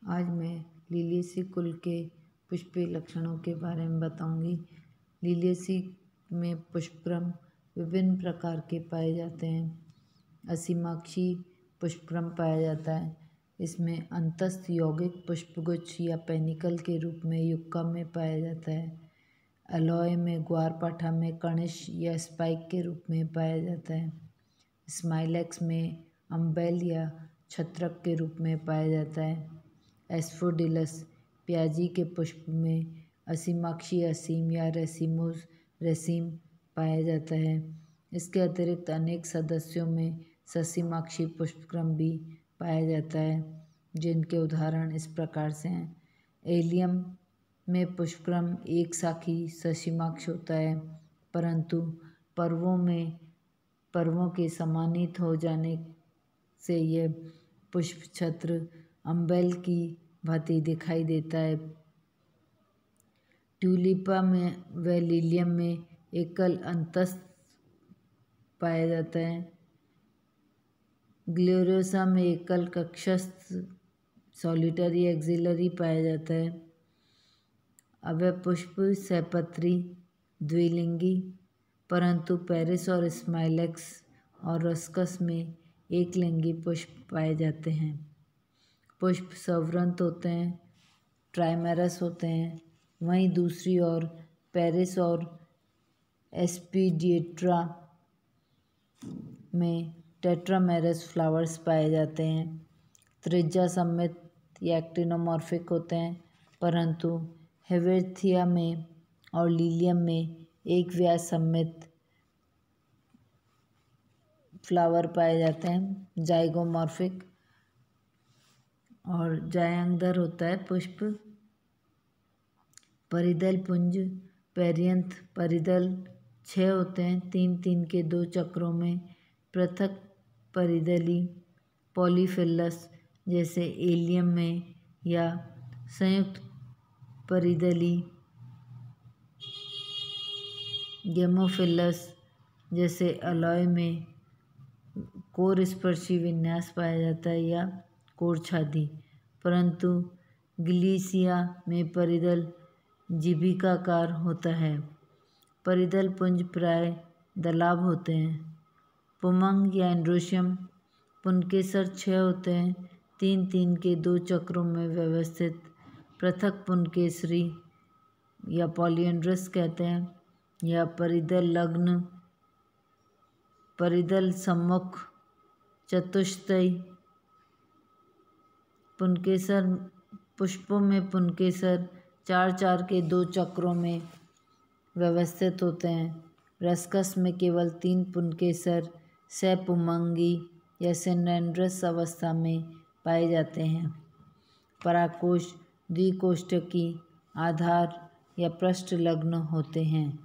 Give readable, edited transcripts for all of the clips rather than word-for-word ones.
आज मैं लिलियेसी कुल के पुष्पीय लक्षणों के बारे में बताऊंगी। लिलियेसी में पुष्पक्रम विभिन्न प्रकार के पाए जाते हैं। असीमाक्षी पुष्पक्रम पाया जाता है। इसमें अंतस्थ यौगिक पुष्पगुच्छ या पेनिकल के रूप में युग्का में पाया जाता है। अलोए में ग्वारपाठा में कणिश या स्पाइक के रूप में पाया जाता है। स्माइलैक्स में अम्बेल या छत्रक के रूप में पाया जाता है। एस्फोडिलस प्याजी के पुष्प में असीमाक्षी असीम या रेसिमोस रेसिम पाया जाता है। इसके अतिरिक्त अनेक सदस्यों में ससीमाक्षी पुष्पक्रम भी पाया जाता है, जिनके उदाहरण इस प्रकार से हैं। एलियम में पुष्पक्रम एक शाखी ससीमाक्ष होता है, परंतु पर्वों के समानित हो जाने से यह पुष्प छत्र अम्बेल की भांति दिखाई देता है। ट्यूलिपा में व लिलियम में एकल अंतस्थ पाया जाता है। ग्लोरियोसा में एकल कक्षस्थ सॉलिटरी एक्सिलरी पाया जाता है। अभय पुष्प सहपत्री द्विलिंगी, परंतु पेरिस और स्माइलैक्स और रस्कस में एक लिंगी पुष्प पाए जाते हैं। पुष्प सवृंत होते हैं, ट्राइमेरस होते हैं। वहीं दूसरी ओर पेरिस और एस्पीडिएट्रा में टेट्रामेरस फ्लावर्स पाए जाते हैं। त्रिज्या सममित या एक्टिनोमॉर्फिक होते हैं, परंतु हेवेर्थिया में और लिलियम में एक व्यास सममित फ्लावर पाए जाते हैं। जाइगोमॉर्फिक और जायांगधर होता है पुष्प। परिदल पुंज पेरियंथ परिदल 6 होते हैं, 3-3 के 2 चक्रों में। पृथक परिदली पॉलीफिलस जैसे एलियम में या संयुक्त परिदली गेमोफिलस जैसे अलोए में कोर स्पर्शी विन्यास पाया जाता है या कोरछादी, परंतु ग्लीसिया में परिदल जीभिकाकार होता है। परिदल पुंज प्राय दलाभ होते हैं। पुमंग या एंड्रोशियम पुनकेसर 6 होते हैं, 3-3 के 2 चक्रों में व्यवस्थित। पृथक पुनकेसरी या पॉलिएंड्रस कहते हैं, या परिदल लग्न परिदल सम्मुख चतुष्टयी पुनकेसर पुष्पों में पुनकेसर 4-4 के 2 चक्रों में व्यवस्थित होते हैं। रस्कस में केवल 3 पुनकेसर सपुमंगी या सिनेंड्रस अवस्था में पाए जाते हैं। परागकोश द्विकोष्ठकी आधार या पृष्ठ लग्न होते हैं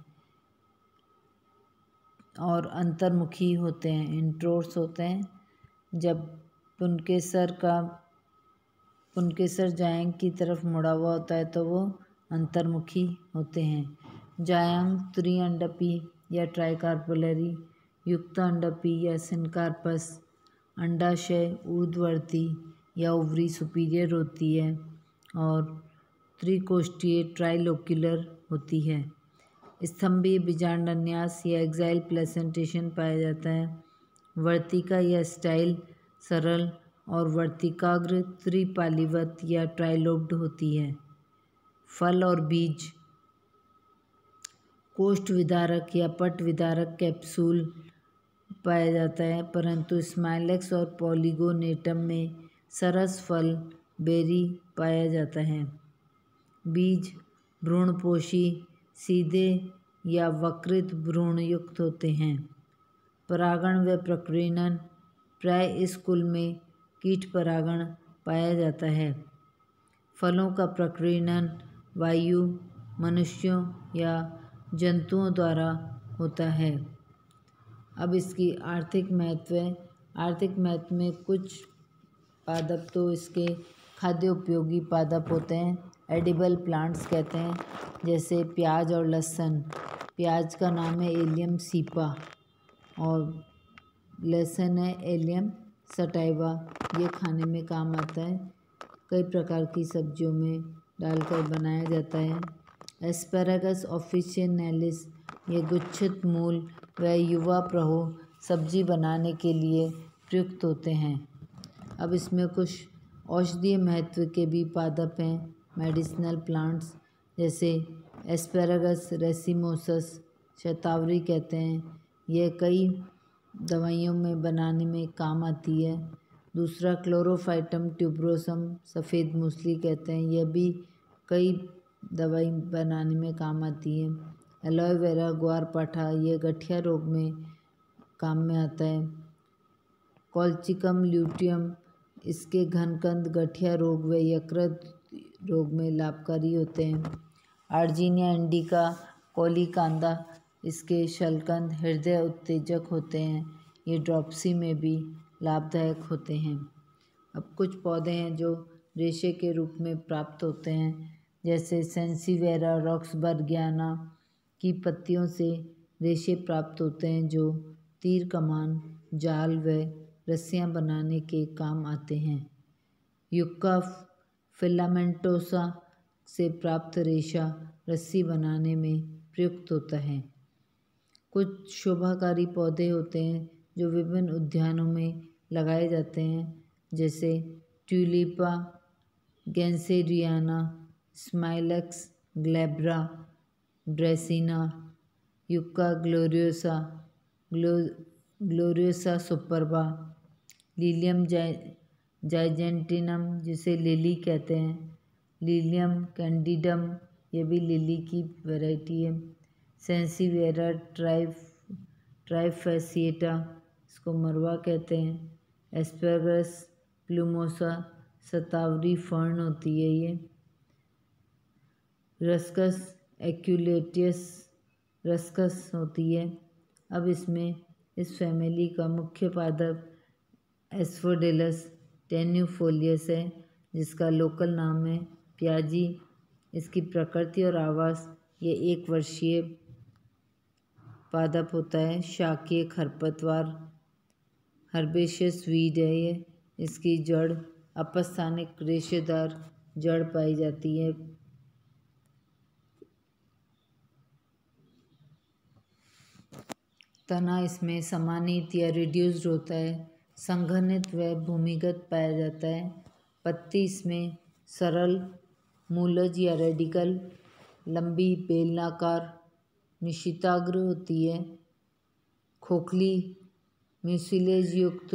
और अंतर्मुखी होते हैं, इंट्रोर्स होते हैं। जब पुनकेसर जायंग की तरफ मुड़ा हुआ होता है तो वो अंतर्मुखी होते हैं। जायंग त्रिअंडपी या ट्राइकार्पोलरी, युक्त अंडपी या सिनकार्पस, अंडाशय ऊर्ध्ववर्ती या ओवरी सुपीरियर होती है और त्रिकोष्ठीय ट्राइलोक्यूलर होती है। स्तंभीय बीजांडन्यास या एक्साइल प्लेसेंटेशन पाया जाता है। वर्तिका या स्टाइल सरल और वर्तिकाग्र त्रिपालीवत या ट्राइलोब्ड होती है। फल और बीज कोष्ठ विदारक या पट विदारक कैप्सूल पाया जाता है, परंतु स्माइलैक्स और पॉलीगोनेटम में सरस फल बेरी पाया जाता है। बीज भ्रूणपोषी सीधे या वक्रित भ्रूण युक्त होते हैं। परागण व प्रकीर्णन प्राय इस कुल में कीट परागण पाया जाता है। फलों का प्रकीर्णन वायु, मनुष्यों या जंतुओं द्वारा होता है। अब इसकी आर्थिक महत्व में कुछ पादप तो इसके खाद्य उपयोगी पादप होते हैं, एडिबल प्लांट्स कहते हैं, जैसे प्याज और लहसुन। प्याज का नाम है एलियम सीपा और लहसुन है एलियम सटाइवा, ये खाने में काम आता है। कई प्रकार की सब्जियों में डालकर बनाया जाता है। एस्पैरागस ऑफिशिनेलिस ये गुच्छित मूल व युवा प्रहो सब्जी बनाने के लिए प्रयुक्त होते हैं। अब इसमें कुछ औषधीय महत्व के भी पादप हैं, मेडिसिनल प्लांट्स, जैसे एस्पैरागस रेसिमोसस शतावरी कहते हैं। यह कई दवाइयों में बनाने में काम आती है। दूसरा क्लोरोफाइटम ट्यूबरोसम सफ़ेद मूसली कहते हैं। यह भी कई दवाई बनाने में काम आती है। एलोवेरा ग्वारपाठा यह गठिया रोग में काम में आता है। कॉल्चिकम ल्यूटियम इसके घनकंद गठिया रोग व यकृत रोग में लाभकारी होते हैं। आर्जीनिया इंडिका कोलिकांदा इसके शलकंद हृदय उत्तेजक होते हैं। ये ड्रॉप्सी में भी लाभदायक होते हैं। अब कुछ पौधे हैं जो रेशे के रूप में प्राप्त होते हैं, जैसे सेंसीवेरा रॉक्सबर्गियाना की पत्तियों से रेशे प्राप्त होते हैं जो तीर कमान, जाल व रस्सियाँ बनाने के काम आते हैं। युक्का फिलामेंटोसा से प्राप्त रेशा रस्सी बनाने में प्रयुक्त होता है। कुछ शोभाकारी पौधे होते हैं जो विभिन्न उद्यानों में लगाए जाते हैं, जैसे tulipa gesneriana, smilax glabra, dracaena, yucca gloriosa superba, lilium giganteum जिसे लिली कहते हैं, लिलियम कैंडिडम ये भी लिली की वैरायटी है। सेंसीवेरा ट्राइफेसिएटा इसको मरवा कहते हैं। एस्पैरागस प्लूमोसा शतावरी फर्न होती है ये। रस्कस एक्यूलेटियस रस्कस होती है। अब इसमें इस फैमिली का मुख्य पादप एस्फोडेलस टेन्यूफोलियस है, जिसका लोकल नाम है प्याजी। इसकी प्रकृति और आवास ये 1 वर्षीय पादप होता है। शाकीय खरपतवार हर्बेशियस वीड है ये। इसकी जड़ अपस्थानिक रेशेदार जड़ पाई जाती है। तना इसमें समानित या रिड्यूस्ड होता है। संघनित व भूमिगत पाया जाता है। पत्ती इसमें सरल मूलज या रेडिकल लंबी बेलनाकार निशिताग्र होती है। खोखली म्यूसिलेज युक्त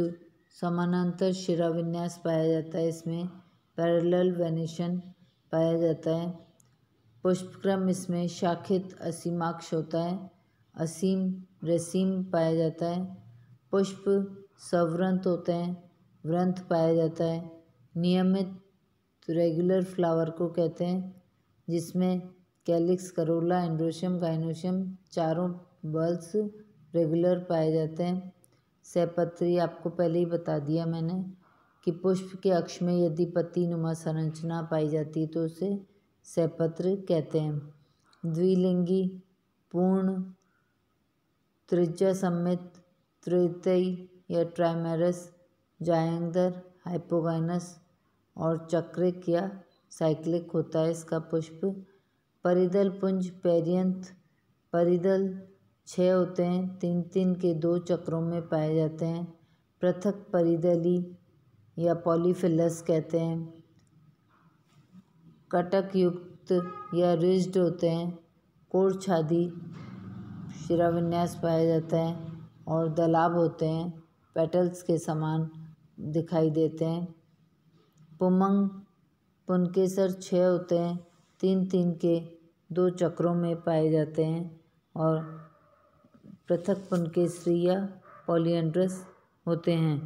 समानांतर शिराविन्यास पाया जाता है। इसमें पैरेलल वेनेशन पाया जाता है। पुष्पक्रम इसमें शाखित असीमाक्ष होता है। असीम रेसीम पाया जाता है। पुष्प सवृंत होते हैं। वृंत पाया जाता है। नियमित रेगुलर फ्लावर को कहते हैं, जिसमें कैलिक्स करोला एंड्रोशियम गाइनोशियम चारों बल्ब्स रेगुलर पाए जाते हैं। सहपत्री आपको पहले ही बता दिया मैंने कि पुष्प के अक्ष में यदि पत्तीनुमा संरचना पाई जाती है तो उसे सहपत्र कहते हैं। द्विलिंगी पूर्ण त्रिज्या सममित त्रितयी या ट्राइमेरस जायंगर हाइपोगाइनस और चक्रिक या साइक्लिक होता है इसका पुष्प। परिदल पुंज पर्यंत परिदल 6 होते हैं। 3-3 के 2 चक्रों में पाए जाते हैं। पृथक परिदली या पॉलीफिलस कहते हैं। कटक युक्त या रिज्ड होते हैं। कोरछादी शिराविन्यास पाया जाता है और दलाब होते हैं। पेटल्स के समान दिखाई देते हैं। पुमंग पुनकेसर 6 होते हैं। 3-3 के 2 चक्रों में पाए जाते हैं और पृथक पुनकेसरी या पॉलीएंड्रस होते हैं।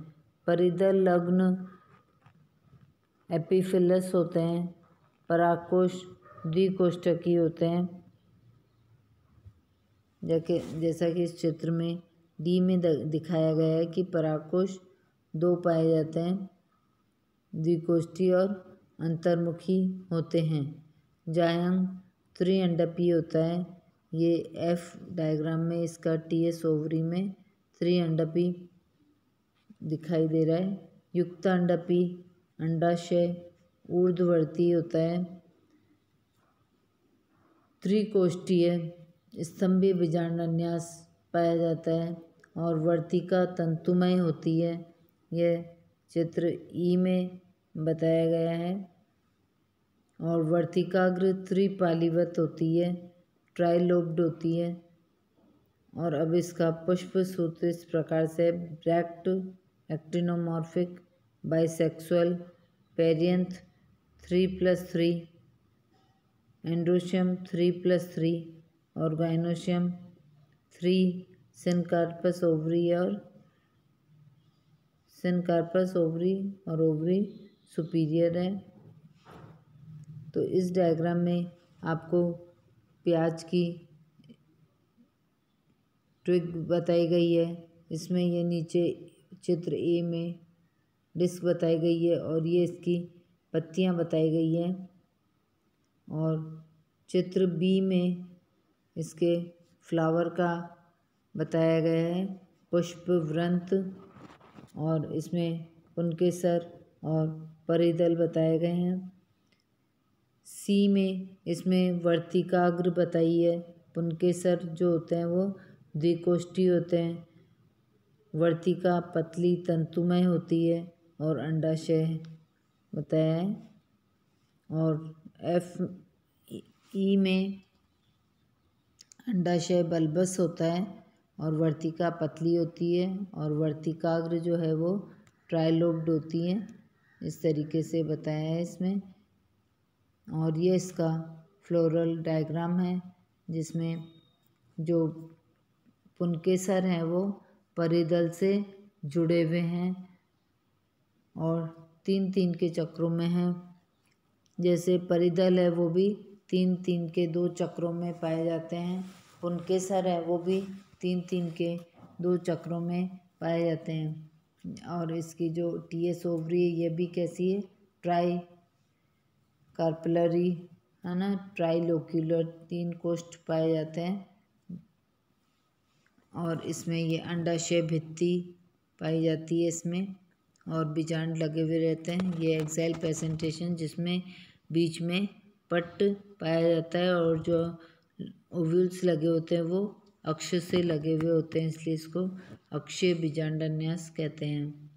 परिदल लग्न एपीफिलस होते हैं। परागकोश द्विकोष्ठकी होते हैं। जैसा कि इस चित्र में डी में दिखाया गया है कि परागकोश 2 पाए जाते हैं, द्विकोष्ठी और अंतर्मुखी होते हैं। जायंग त्रिअंडपी होता है। ये एफ डायग्राम में इसका टीएस ओवरी में त्रिअंडपी दिखाई दे रहा है। युक्तांडपी अंडाशय ऊर्ध्ववर्ती होता है, त्रिकोष्ठीय स्तंभीय बीजांडान्यास पाया जाता है और वर्तिका तंतुमय होती है। यह चित्र ई में बताया गया है। और वर्तिकाग्र त्रिपालीवत होती है, ट्राइलोब्ड होती है। और अब इसका पुष्प सूत्र इस प्रकार से: bract, actinomorphic, bisexual, perianth 3+3, androecium 3+3 और गाइनोशियम 3, सिनकार्पस ओवरी और ओवरी सुपीरियर है। तो इस डायग्राम में आपको प्याज की ट्विग बताई गई है। इसमें ये नीचे चित्र ए में डिस्क बताई गई है और ये इसकी पत्तियां बताई गई है। और चित्र बी में इसके फ्लावर का बताया गया है, पुष्प वृंत, और इसमें पुंकेसर और परिदल बताए गए हैं। सी में इसमें वर्तिकाग्र बताई है, पुंकेसर जो होते हैं वो द्विकोष्ठी होते हैं, वर्तिका पतली तंतुमय होती है और अंडाशय बताया है। और एफ ई में अंडाशय बल्बस होता है और वर्तिका पतली होती है और वर्तिकाग्र जो है वो ट्राइलोब्ड होती है। इस तरीके से बताया है इसमें। और ये इसका फ्लोरल डायग्राम है जिसमें जो पुंकेसर हैं वो परिदल से जुड़े हुए हैं और 3-3 के चक्रों में हैं। जैसे परिदल है वो भी 3-3 के 2 चक्रों में पाए जाते हैं, पुंकेसर है वो भी 3-3 के 2 चक्रों में पाए जाते हैं। और इसकी जो टीएस ओवरी है ये भी कैसी है, ट्राई कार्पलरी है ना, ट्राइलोक्यूलर 3 कोष्ठ पाए जाते हैं। और इसमें ये अंडाशय भित्ति पाई जाती है इसमें और बीजांड लगे हुए रहते हैं। ये एक्साइल प्रेजेंटेशन जिसमें बीच में पट्ट पाया जाता है और जो ओव्यूल्स लगे होते हैं वो अक्ष से लगे हुए होते हैं, इसलिए इसको अक्षीय बीजांडान्यास कहते हैं।